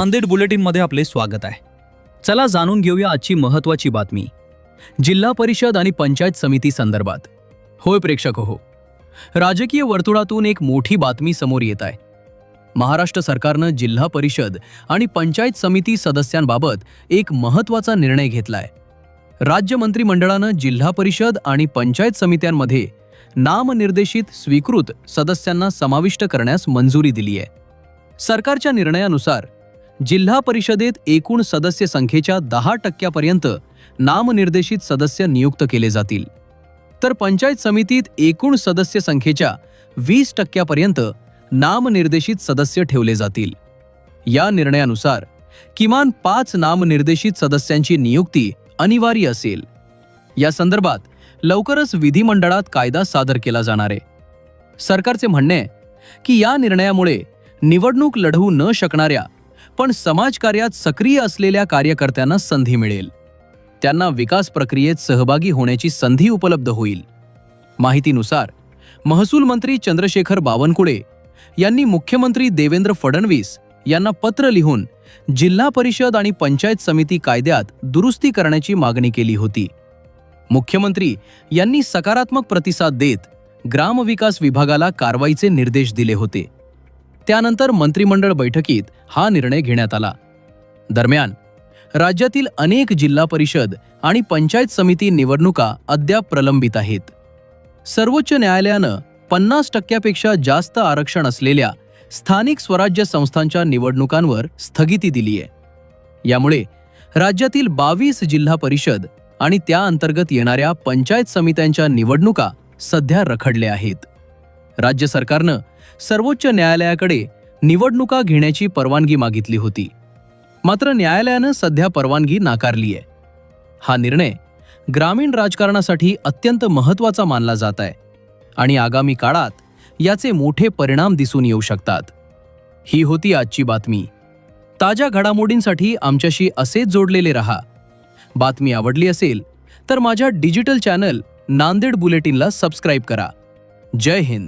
नांदेड बुलेटिनमध्ये आपले स्वागत आहे। चला जाणून घेऊया आजची महत्त्वाची बातमी जिल्हा परिषद आणि पंचायत समिती संदर्भात। होय प्रेक्षक हो, राजकीय वर्तुळातून एक मोठी बातमी समोर येत आहे। महाराष्ट्र सरकारनं जिल्हा परिषद आणि पंचायत समिती सदस्यांबाबत एक महत्त्वाचा निर्णय घेतलाय। राज्य मंत्रिमंडळानं जिल्हा परिषद आणि पंचायत समित्यांमध्ये नामनिर्देशित स्वीकृत सदस्यांना समाविष्ट करण्यास मंजुरी दिली आहे। सरकारच्या निर्णयानुसार जिल्हा परिषदेत एकूण सदस्य संख्येच्या 10% नामनिर्देशित सदस्य नियुक्त केले जातील, तर पंचायत समितीत एकूण सदस्य संख्येच्या 20% नामनिर्देशित सदस्य ठेवले जातील। या निर्णयानुसार किमान 5 नामनिर्देशित सदस्यांची नियुक्ती अनिवार्य असेल। या संदर्भात लवकरच विधिमंडळात कायदा सादर केला जाणार आहे। सरकारचे म्हणणे आहे की या निर्णयामुळे निवडणूक लढवू न शकणाऱ्या पण समाजकार्यात सक्रिय असलेल्या कार्यकर्त्यांना संधी मिळेल, त्यांना विकास प्रक्रियेत सहभागी होण्याची संधी उपलब्ध होईल। माहितीनुसार महसूल मंत्री चंद्रशेखर बावनकुळे यांनी मुख्यमंत्री देवेंद्र फडणवीस यांना पत्र लिहून जिल्हा परिषद आणि पंचायत समिती कायद्यात दुरुस्ती करण्याची मागणी केली होती। मुख्यमंत्री यांनी सकारात्मक प्रतिसाद देत ग्रामविकास विभागाला कारवाईचे निर्देश दिले होते। त्यानंतर मंत्रिमंडळ बैठकीत हा निर्णय घेण्यात आला। दरम्यान राज्यातील अनेक जिल्हा परिषद आणि पंचायत समिती निवडणुका अद्याप प्रलंबित आहेत। सर्वोच्च न्यायालयानं 50% जास्त आरक्षण असलेल्या स्थानिक स्वराज्य संस्थांच्या निवडणुकांवर स्थगिती दिली आहे। यामुळे राज्यातील 22 जिल्हा परिषद आणि त्या अंतर्गत येणाऱ्या पंचायत समित्यांच्या निवडणुका सध्या रखडल्या आहेत। राज्य सरकारनं सर्वोच्च न्यायालयाकडे निवडणुका घेण्याची परवानगी मागितली होती, मात्र न्यायालयानं सध्या परवानगी नाकारली आहे। हा निर्णय ग्रामीण राजकारणासाठी अत्यंत महत्त्वाचा मानला जात आहे आणि आगामी काळात याचे मोठे परिणाम दिसून येऊ शकतात। ही होती आजची बातमी। ताज्या घडामोडींसाठी आमच्याशी असेच जोडलेले रहा। बातमी आवडली असेल तर माझ्या डिजिटल चॅनल नांदेड बुलेटिनला सबस्क्राईब करा। जय हिंद।